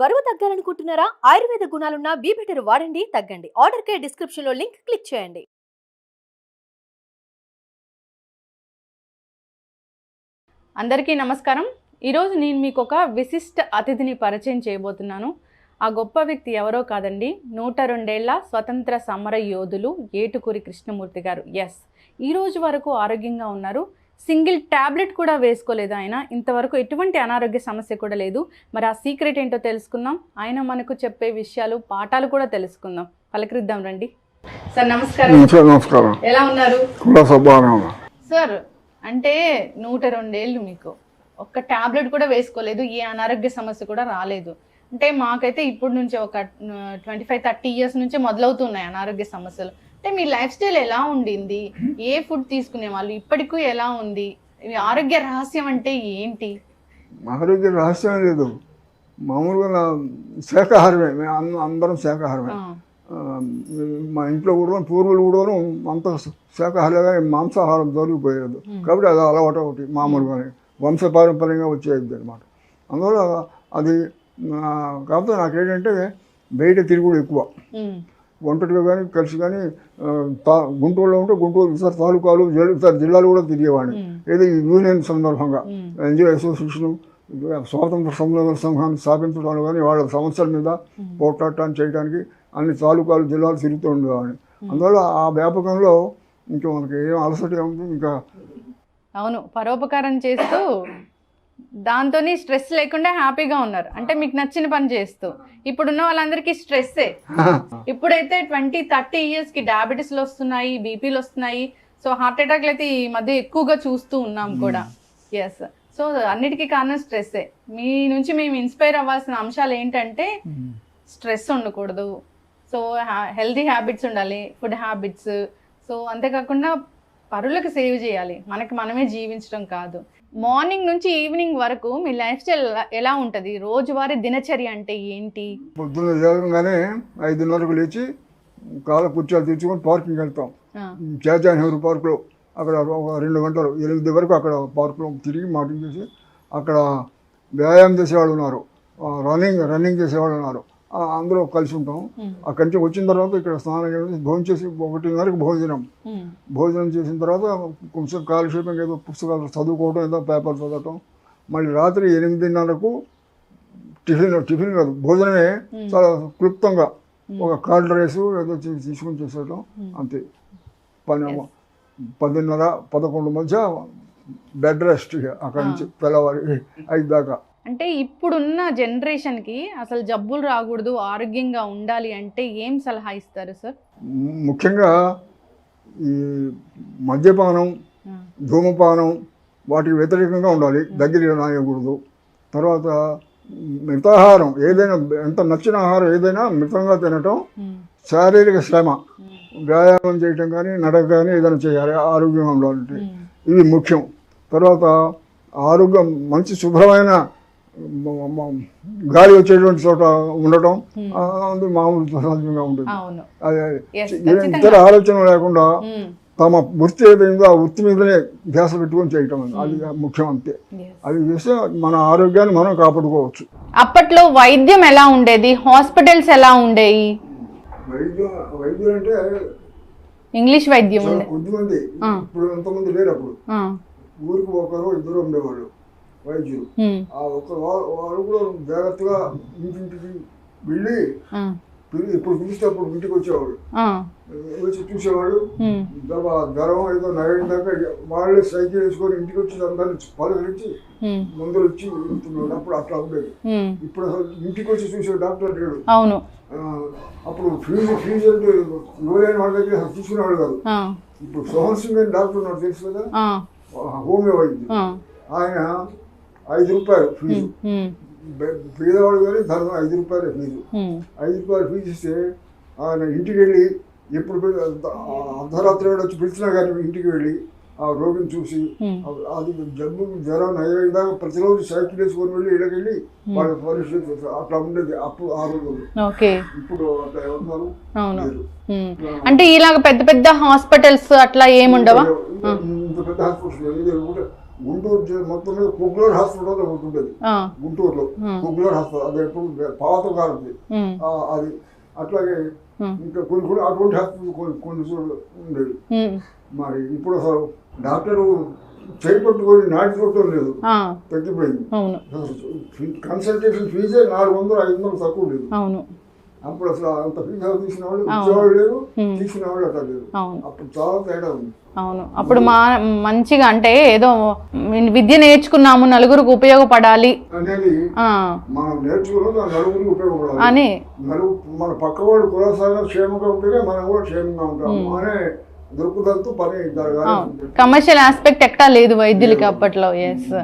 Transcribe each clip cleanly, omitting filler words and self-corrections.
బరువు తగ్గాలనుకుంటున్నారా? ఆయుర్వేద గుణాలున్న బీబెటర్ వాడండి, తగ్గండి. ఆర్డర్ కే డిస్క్రిప్షన్ లో లింక్ క్లిక్ చేయండి. అందరికీ నమస్కారం. ఈరోజు నేను మీకు ఒక విశిష్ట అతిథిని పరిచయం చేయబోతున్నాను. ఆ గొప్ప వ్యక్తి ఎవరో కాదండి, 102 ఏళ్ల స్వతంత్ర సమర యోధులు ఏటుకూరి కృష్ణమూర్తి గారు. ఎస్, ఈరోజు వరకు ఆరోగ్యంగా ఉన్నారు. సింగిల్ ట్యాబ్లెట్ కూడా వేసుకోలేదు ఆయన. ఇంతవరకు ఎటువంటి అనారోగ్య సమస్య కూడా లేదు. మరి ఆ సీక్రెట్ ఏంటో తెలుసుకుందాం. ఆయన మనకు చెప్పే విషయాలు, పాఠాలు కూడా తెలుసుకుందాం. పలకరిద్దాం రండి. సార్ నమస్కారం. నమస్కారం. ఎలా ఉన్నారు సార్? అంటే 102 ఏళ్ళు, మీకు ఒక్క ట్యాబ్లెట్ కూడా వేసుకోలేదు, ఏ అనారోగ్య సమస్య కూడా రాలేదు. అంటే మాకైతే ఇప్పుడు నుంచి ఒక 25-30 ఇయర్స్ నుంచే మొదలవుతున్నాయి అనారోగ్య సమస్యలు. అంటే మీ లైఫ్ స్టైల్ ఎలా ఉండింది, ఏ ఫుడ్ తీసుకునే వాళ్ళు, ఇప్పటికీ ఎలా ఉంది, ఆరోగ్య రహస్యం అంటే ఏంటి? ఆరోగ్య రహస్యం లేదు, మామూలుగా శాకాహారమే. మేము అందరం శాకాహారమే. మా ఇంట్లో కూడా పూర్వులు కూడా అంత శాకాహారంగా మాంసాహారం దొరికిపోయేది. కాబట్టి అది అలవాటు ఒకటి మామూలుగానే వంశపారంపర్యంగా వచ్చేది అనమాట. అందువల్ల అది కాకపోతే నాకేంటంటే బయట తిరుగుడు ఎక్కువ, ఒంటరిగా కానీ కలిసి కానీ. గుంటూరులో ఉంటే గుంటూరు ఇతర తాలూకాలు, ఇతర జిల్లాలు కూడా తిరిగేవాడిని. ఏదో యూనియన్ సందర్భంగా ఎన్జిఓ అసోసియేషను, స్వాతంత్ర సంరక్షణ సంఘాన్ని స్థాపించడానికి కానీ వాళ్ళ సమస్యల మీద పోట్లాడటానికి చేయడానికి అన్ని తాలూకాలు, జిల్లాలు తిరుగుతూ ఉండేవాడిని. అందువల్ల ఆ వ్యాపకంలో ఇంకా మనకి ఏం అలసట ఉంది ఇంకా. అవును, పరోపకారం చేస్తూ దాంతో స్ట్రెస్ లేకుండా హ్యాపీగా ఉన్నారు. అంటే మీకు నచ్చిన పని చేస్తూ. ఇప్పుడున్న వాళ్ళందరికీ స్ట్రెస్సే. ఇప్పుడైతే 20-30 ఇయర్స్కి డయాబెటీస్లు వస్తున్నాయి, బీపీలు వస్తున్నాయి. సో హార్ట్ అటాక్లు అయితే ఈ మధ్య ఎక్కువగా చూస్తూ ఉన్నాం కూడా. ఎస్, సో అన్నిటికీ కారణం స్ట్రెస్సే. మీ నుంచి మేము ఇన్స్పైర్ అవ్వాల్సిన అంశాలు ఏంటంటే స్ట్రెస్ ఉండకూడదు, సో హెల్తీ హ్యాబిట్స్ ఉండాలి, ఫుడ్ హ్యాబిట్స్. సో అంతేకాకుండా పరులకు సేవ్ చేయాలి, మనకి మనమే జీవించడం కాదు. మార్నింగ్ నుంచి ఈవినింగ్ వరకు మీ లైఫ్ స్టైల్ ఎలా ఉంటుంది? రోజువారీ దినచర్య అంటే ఏంటి? పొద్దున్న లేవగానే 5:30కు లేచి కాళ్ళ కుర్చీలు తెచ్చుకొని పార్కింగ్ వెళ్తాం. చాచా నెహ్రూ పార్కులో అక్కడ ఒక 2 గంటలు 8 వరకు అక్కడ పార్కులో తిరిగి మాటింగ్ చేసి, అక్కడ వ్యాయామం చేసేవాళ్ళు ఉన్నారు, రన్నింగ్ చేసేవాళ్ళు ఉన్నారు, అందరూ కలిసి ఉంటాం. అక్కడి నుంచి వచ్చిన తర్వాత ఇక్కడ స్నానం చేసి భోజనం చేసి 1:30కి భోజనం చేసిన తర్వాత కొంచెం కాలక్షేపం, ఏదో పుస్తకాలు చదువుకోవడం, ఏదో పేపర్ చదవటం. మళ్ళీ రాత్రి 8:30కు టిఫిన్ కాదు, భోజనమే చాలా క్లుప్తంగా ఒక కార్డ్ రైస్ ఏదో తీసుకొని చేసేయటం, అంతే. 10:30-11 మధ్య బెడ్ రెస్ట్. అక్కడి నుంచి తెల్లవారి 5 దాకా. అంటే ఇప్పుడున్న జనరేషన్కి అసలు జబ్బులు రాకూడదు, ఆరోగ్యంగా ఉండాలి అంటే ఏం సలహా ఇస్తారు సార్? ముఖ్యంగా ఈ మద్యపానం, ధూమపానం వాటికి వ్యతిరేకంగా ఉండాలి, దగ్గర రాయకూడదు. తర్వాత మితాహారం, ఏదైనా ఎంత నచ్చిన ఆహారం ఏదైనా మితంగా తినటం, శారీరక శ్రమ, వ్యాయామం చేయటం కానీ నడక కానీ ఏదైనా చేయాలి ఆరోగ్యంగా ఉండాలంటే. ఇవి ముఖ్యం. తర్వాత ఆరోగ్యం, మంచి శుభ్రమైన గాలి వచ్చేటువంటి చోట ఉండటం మామూలు సహజంగా ఉంటుంది. ఇతర ఆలోచన లేకుండా తమ వృత్తి ఏదైందో ఆ వృత్తి మీదనే ధ్యాస పెట్టుకొని చేయటం, అది ముఖ్యం. అంతే. అది చేస్తే మన ఆరోగ్యాన్ని మనం కాపాడుకోవచ్చు. అప్పట్లో వైద్యం ఎలా ఉండేది? హాస్పిటల్స్ ఎలా ఉండేవి? వైద్యం అంటే ఇంగ్లీష్ వైద్యం కొద్దిమంది, ఇప్పుడు ఎంతమంది లేరు. అప్పుడు ఊరికి ఒకరు ఇద్దరు ఉండేవాళ్ళు వైద్యులు. ఆ వాళ్ళు కూడా జాగ్రత్తగా ఇంటింటికి వెళ్ళి ఇప్పుడు పిలిస్తే అప్పుడు ఇంటికి వచ్చేవాడు, వచ్చి చూసేవాడు. జ్వరం ఏదో నయం దాకా వాళ్ళే సైకిల్ వేసుకొని ఇంటికి వచ్చి అందరినీ పలకరించి మందులు వచ్చి వెళ్తున్నాడు. అప్పుడు అట్లా ఉండేది. ఇప్పుడు అసలు ఇంటికి వచ్చి చూసే డాక్టర్ లేడు. అప్పుడు ఫీజు అంటే లోలైన వాళ్ళ దగ్గర తీసుకునేవాడు కాదు. ఇప్పుడు సోహన్ సింగ్ అని డాక్టర్ ఉన్నాడు, తెలుసు కదా, హోమియో వైద్యుడు. ఆయన 5 రూపాయలు ఫీజు, పేదవాడు కానీ ధర్మం 5 రూపాయలే ఫీజు. 5 రూపాయలు ఫీజు ఇస్తే ఆయన ఇంటికి వెళ్ళి, ఎప్పుడు అర్ధరాత్రి వచ్చి పిలిచినా కానీ ఇంటికి వెళ్ళి ఆ రోగిని చూసి, అది జబ్బు జ్వరం నయ్యేదాకా ప్రతిరోజు సైకిల్ వేసుకొని వెళ్ళి ఇళ్ళకి వెళ్ళి వాళ్ళ పరిస్థితి అట్లా ఉండేది అప్పుడు ఆ రోజుల్లో. ఇప్పుడు అట్లా ఎవరున్నారు? అంటే ఇలాగ పెద్ద పెద్ద హాస్పిటల్స్ అట్లా ఏముండవా? ఇంత పెద్ద హాస్పిటల్ గుంటూరు మొత్తం మీద కుగ్లూరు హాస్పిటల్ ఒకటి ఉండేది గుంటూరులో. కుగ్లూరు హాస్పిటల్ అది ఎప్పుడు పాత కాలది అది. అట్లాగే ఇంకా కొన్ని అటువంటి హాస్పిటల్ కొన్ని చోట్ల ఉండేది. మరి ఇప్పుడు అసలు డాక్టర్ చేపట్టుకొని నాటి చూడటం లేదు, తగ్గిపోయింది. కన్సల్టేషన్ ఫీజే 400-500 తక్కువ లేదు. అప్పుడు అసలు అంత ఫీజు తీసిన వాళ్ళు ఇచ్చేవాళ్ళు లేరు, తీసుకునే వాళ్ళు అట్లా లేదు. అప్పుడు చాలా తేడా ఉంది. అవును, అప్పుడు మంచిగా అంటే ఏదో విద్య నేర్చుకున్నాము నలుగురికి ఉపయోగపడాలి అనేది మనం నేర్చుకున్నాం, నలుగురికి ఉపయోగపడాలి అని. మన పక్క వాళ్ళు కులాసాగా క్షేమంగా ఉంటేనే మనం కూడా క్షేమంగా ఉంటాము అనే దొరుకుదంతో పని జరగాలి. కమర్షియల్ ఆస్పెక్ట్ ఎక్కడా లేదు వైద్యులకి అప్పట్లో. ఎస్.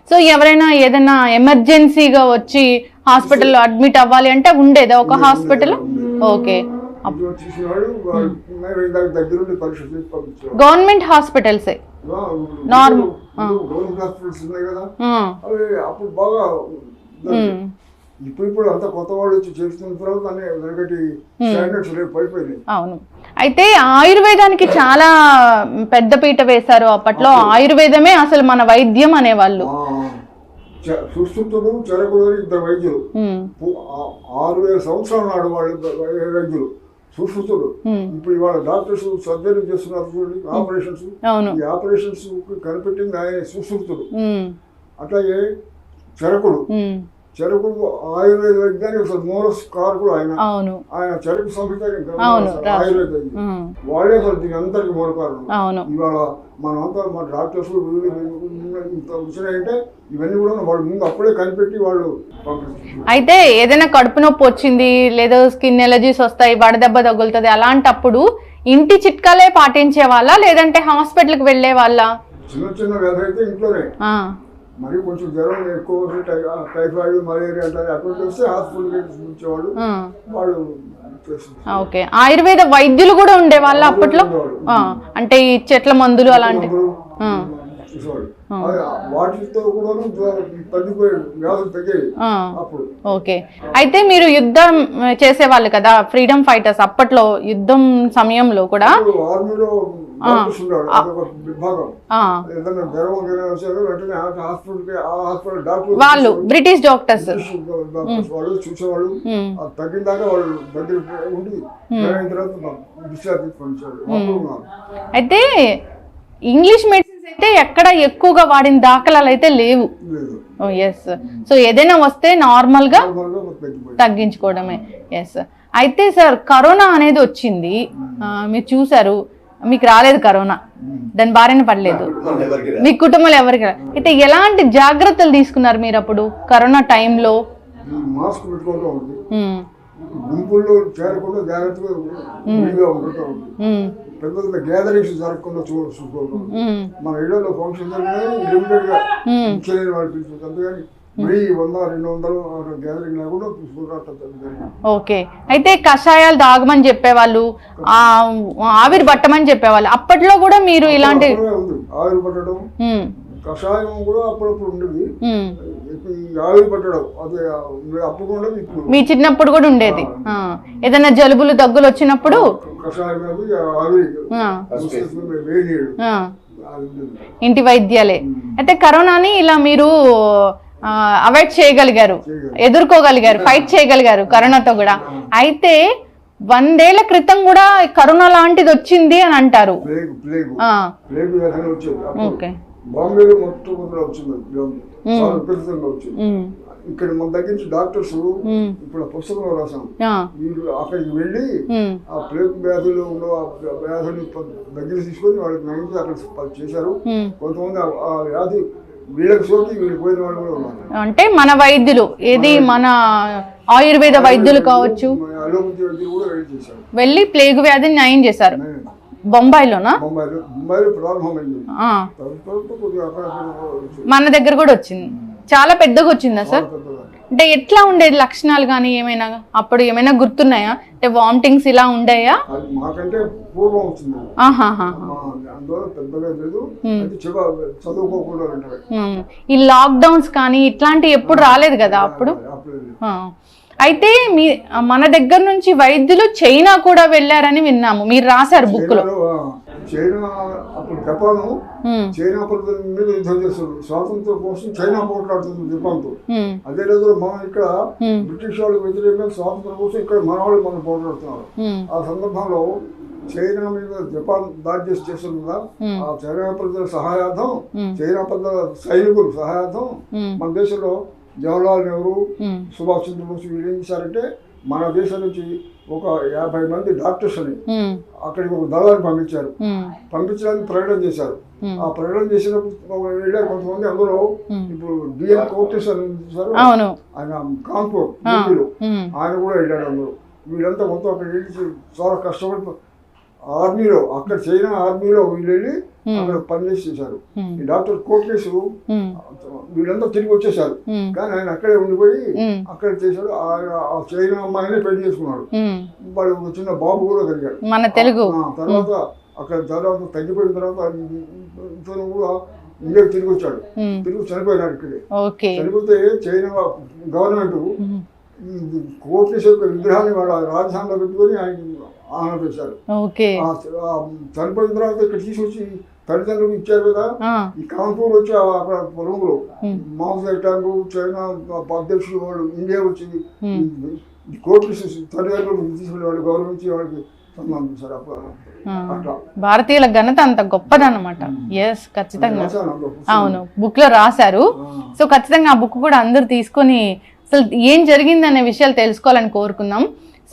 సో ఎవరైనా ఏదైనా ఎమర్జెన్సీగా వచ్చి హాస్పిటల్లో అడ్మిట్ అవ్వాలి అంటే ఉండేదా ఒక హాస్పిటల్? ఓకే. గవర్నమెంట్ హాస్పిటల్సే నార్మల్ అప్పుడు బాగా. ఇప్పుడు అంతా కొత్త వాళ్ళు వచ్చి చేస్తున్న తర్వాత పడిపోయింది. అవును. అయితే ఆయుర్వేదానికి చాలా పెద్ద పీట వేశారు అప్పట్లో. ఆయుర్వేదమే అసలు మన వైద్యం అనేవాళ్ళు. సుశ్రుతుడు చెరకుడు ఇద్దరు వైద్యులు, 6000 సంవత్సరాల నాడు వాళ్ళు వైద్యులు. సుశ్రుతుడు ఇప్పుడు ఇవాళ డాక్టర్స్ సర్జరీ చేస్తున్నారు చూడండి, ఆపరేషన్స్. ఈ ఆపరేషన్స్ కనిపెట్టింది ఆయన సుశ్రుతుడు. అట్లాగే చెరకుడు ఆయుర్వేద వైద్యానికి అసలు మూలస్ కారకుడు ఆయన. ఆయన చెరకు సంహిత ఆయుర్వేద వాళ్ళే అసలు దీని అంతటికి మూల కారణం. ఇవాళ మనమంతా మన డాక్టర్స్ ఇంత వచ్చినాయంటే ఇవన్నీ కూడా వాళ్ళు ముందు అప్పుడే కనిపెట్టి వాళ్ళు పంపిస్తారు. అయితే ఏదైనా కడుపు నొప్పి వచ్చింది లేదా స్కిన్ ఎలర్జీస్ వస్తాయి, వడదెబ్బ తగులుతుంది, అలాంటప్పుడు ఇంటి చిట్కాలే పాటించే వాళ్ళ లేదంటే హాస్పిటల్కి వెళ్ళే వాళ్ళ? చిన్న వ్యాధి అయితే ఇంట్లోనే. మరి కొంచెం జ్వరం ఎక్కువ టైఫాయిడ్ మలేరియా అంటే అటువంటి వస్తే హాస్పిటల్కి చూపించేవాడు వాళ్ళు. ఓకే. ఆయుర్వేద వైద్యులు కూడా ఉండేవాళ్ళు అప్పట్లో, అంటే ఈ చెట్ల మందులు అలాంటివి వాటితో కూడా తగ్గిపోయాడు, వ్యాధులు తగ్గాయి అప్పుడు. ఓకే. అయితే మీరు యుద్ధం చేసేవాళ్ళు కదా, ఫ్రీడమ్ ఫైటర్స్ అప్పట్లో యుద్ధం సమయంలో కూడా ఆర్మీలో విభాగం ఏదైనా జ్వరం వెంటనే హాస్పిటల్ డాక్టర్ వాళ్ళు బ్రిటిష్ డాక్టర్స్ వాళ్ళు చూసేవాళ్ళు. తగ్గిన దాకా వాళ్ళు దగ్గర ఉండి తర్వాత డిశ్చార్జ్ పంపించారు. అయితే ఇంగ్లీష్ మెడిసిన్స్ అయితే ఎక్కడ ఎక్కువగా వాడిన దాఖలాలు అయితే లేవు. ఎస్. సో ఏదైనా వస్తే నార్మల్ గా తగ్గించుకోవడమే. ఎస్. అయితే సార్ కరోనా అనేది వచ్చింది, మీరు చూసారు, మీకు రాలేదు కరోనా, దాని బారిన పడలేదు, మీ కుటుంబంలో ఎవరికి. అయితే ఎలాంటి జాగ్రత్తలు తీసుకున్నారు మీరు అప్పుడు కరోనా టైంలో? మాస్క్ పెట్టుకోవడం, గుంపుల్లో చేరకుండా జాగ్రత్తగా ఉండటం, పెద్ద పెద్ద గ్యాదరింగ్స్ జరగకుండా చూసుకోవడం. మన ఇళ్లలో ఫంక్షన్ లిమిటెడ్ గా ఇచ్చలేని వాళ్ళు తీసుకుంటారు, అంతేగాని మరీ 100-200 గ్యాదరింగ్ లేకుండా తీసుకుంటారు. ఓకే. అయితే కషాయాలు తాగమని చెప్పేవాళ్ళు, ఆవిరి పట్టమని చెప్పేవాళ్ళు. అప్పట్లో కూడా మీరు ఇలాంటి ఆవిరి పట్టడం, కషాయం కూడా అప్పుడప్పుడు ఉండేది. ఆవిరి పట్టడం అది అప్పుడు ఉండదు, ఇప్పుడు. మీ చిన్నప్పుడు కూడా ఉండేది. ఏదైనా జలుబులు దగ్గులు వచ్చినప్పుడు కషాయం ఆవిరి ఇంటి వైద్యాలే. అయితే కరోనాని ఇలా మీరు అవాయిడ్ చేయగలిగారు, ఎదుర్కోగలిగారు, ఫైట్ చేయగలిగారు కరోనాతో కూడా. అయితే 100 ఏళ్ల క్రితం కూడా కరోనా లాంటిది వచ్చింది అని అంటారు. ఓకే. బాంబేలో మొట్టమొదటి వచ్చింది. ఇక్కడ మన దగ్గర నుంచి డాక్టర్స్ ఇప్పుడు పుస్తకంలో రాసాం, వీళ్ళు అక్కడికి వెళ్ళి ఆ ప్లేగు వ్యాధులు ఉన్న వ్యాధులు దగ్గర తీసుకొని వాళ్ళకి నయించి అక్కడ చేశారు. కొంతమంది ఆ వ్యాధి వీళ్ళకి సోకి వీళ్ళు పోయిన వాళ్ళు కూడా ఉన్నారు. అంటే మన వైద్యులు, ఏది మన ఆయుర్వేద వైద్యులు కావచ్చు, అలోపతి వైద్యులు కూడా వెళ్ళి ప్లేగు వ్యాధిని నయం చేశారు. బొంబాయిలోనా? బొంబాయిలో ప్రారంభమైంది, మన దగ్గర కూడా వచ్చింది. చాలా పెద్దగా వచ్చిందా సార్? అంటే ఎట్లా ఉండేది లక్షణాలు కానీ ఏమైనా అప్పుడు ఏమైనా గుర్తున్నాయా? అంటే వామిటింగ్స్ ఇలా ఉండేయా? మాకంటే పూర్వం వచ్చింది, ఈ లాక్డౌన్స్ కానీ ఇట్లాంటివి ఎప్పుడు రాలేదు కదా అప్పుడు. అయితే మన దగ్గర నుంచి వైద్యులు చైనా కూడా వెళ్ళారని విన్నాము, మీరు రాశారు బుక్ లో. చైనా అప్పుడు జపాను చైనా ప్రజల మీద యుద్ధం చేస్తుంది, స్వాతంత్రం కోసం చైనా పోట్లాడుతుంది జపాన్తో. అదే రోజులో మనం ఇక్కడ బ్రిటిష్ వాళ్ళకి వ్యతిరేకంగా స్వాతంత్రం కోసం ఇక్కడ మన వాళ్ళు మనం పోట్లాడుతున్నారు. ఆ సందర్భంలో చైనా మీద జపాన్ దాడి చేస్తుంది కదా, ఆ చైనా ప్రజల సహాయార్థం, చైనా ప్రజల సైనికులు సహాయార్థం మన దేశంలో జవహర్లాల్ నెహ్రూ, సుభాష్ చంద్రబోస్ వీళ్ళు ఏం చేశారంటే మన దేశం నుంచి ఒక 50 మంది డాక్టర్స్ అని అక్కడికి ఒక దళాన్ని పంపించారు. పంపించడానికి ప్రకటన చేశారు. ఆ ప్రకటన చేసినప్పుడు వెళ్ళారు కొంతమంది. అందులో ఇప్పుడు డిఎన్ కోర్టెస్ అని చూసారు, ఆయన కాన్పూర్ ఢిల్లీలో, ఆయన కూడా వెళ్ళాడు. అందులో వీళ్ళంతా మొత్తం అక్కడ వెళ్ళి చాలా కష్టపడి ఆర్మీలో, అక్కడ చైనా ఆర్మీలో వీళ్ళు వెళ్ళి అక్కడ పనిచేసి చేశారు. ఈ డాక్టర్ కోర్టెస్ వీళ్ళంతా తిరిగి వచ్చేసారు, కానీ ఆయన అక్కడే ఉండిపోయి అక్కడ చేశాడు. ఆ చైనా అమ్మాయినే పెళ్లి చేసుకున్నాడు. వాడు ఒక చిన్న బాబు కూడా కలిగాడు మన తెలుగు. తర్వాత అక్కడ తర్వాత తగ్గిపోయిన తర్వాత ఇతను కూడా ఇండియాకి తిరిగి వచ్చాడు. తిరిగి చనిపోయినాడు ఇక్కడే. చనిపోతే చైనా గవర్నమెంట్ కోర్టెస్ యొక్క విగ్రహాన్ని వాళ్ళ రాజధానిలో పెట్టుకొని ఆయన ఆనంద చేశారు. చనిపోయిన తర్వాత ఇక్కడ తీసుకొచ్చి తల్లిదండ్రులకు ఇచ్చారు కదా. ఈ కాన్పూర్ వచ్చి అక్కడ పొలంలో మామూలు ట్యాంకు చైనా అధ్యక్షులు వాళ్ళు ఇండియా వచ్చి కోర్టు తల్లిదండ్రులకు తీసుకుని వాళ్ళు గౌరవించి వాళ్ళకి సంబంధించారు. అట్లా భారతీయుల ఘనత అంత గొప్పదన్నమాట. ఎస్, ఖచ్చితంగా. అవును, బుక్ లో రాశారు. సో ఖచ్చితంగా ఆ బుక్ కూడా అందరు తీసుకొని అసలు ఏం జరిగిందనే విషయాలు తెలుసుకోవాలని కోరుకుందాం.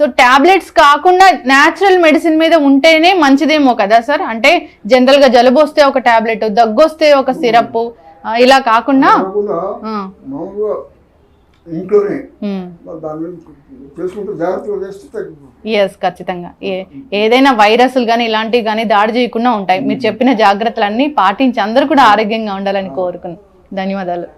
సో టాబ్లెట్స్ కాకుండా న్యాచురల్ మెడిసిన్ మీద ఉంటేనే మంచిదేమో కదా సార్? అంటే జనరల్ గా జలుబు వస్తే ఒక టాబ్లెట్, దగ్గు వస్తే ఒక సిరప్, ఇలా కాకుండా ఎస్, ఖచ్చితంగా. ఏదైనా వైరస్లు కానీ ఇలాంటివి కానీ దాడి చేయకుండా ఉంటాయి. మీరు చెప్పిన జాగ్రత్తలన్నీ పాటించి అందరూ కూడా ఆరోగ్యంగా ఉండాలని కోరుకున్నాం. ధన్యవాదాలు.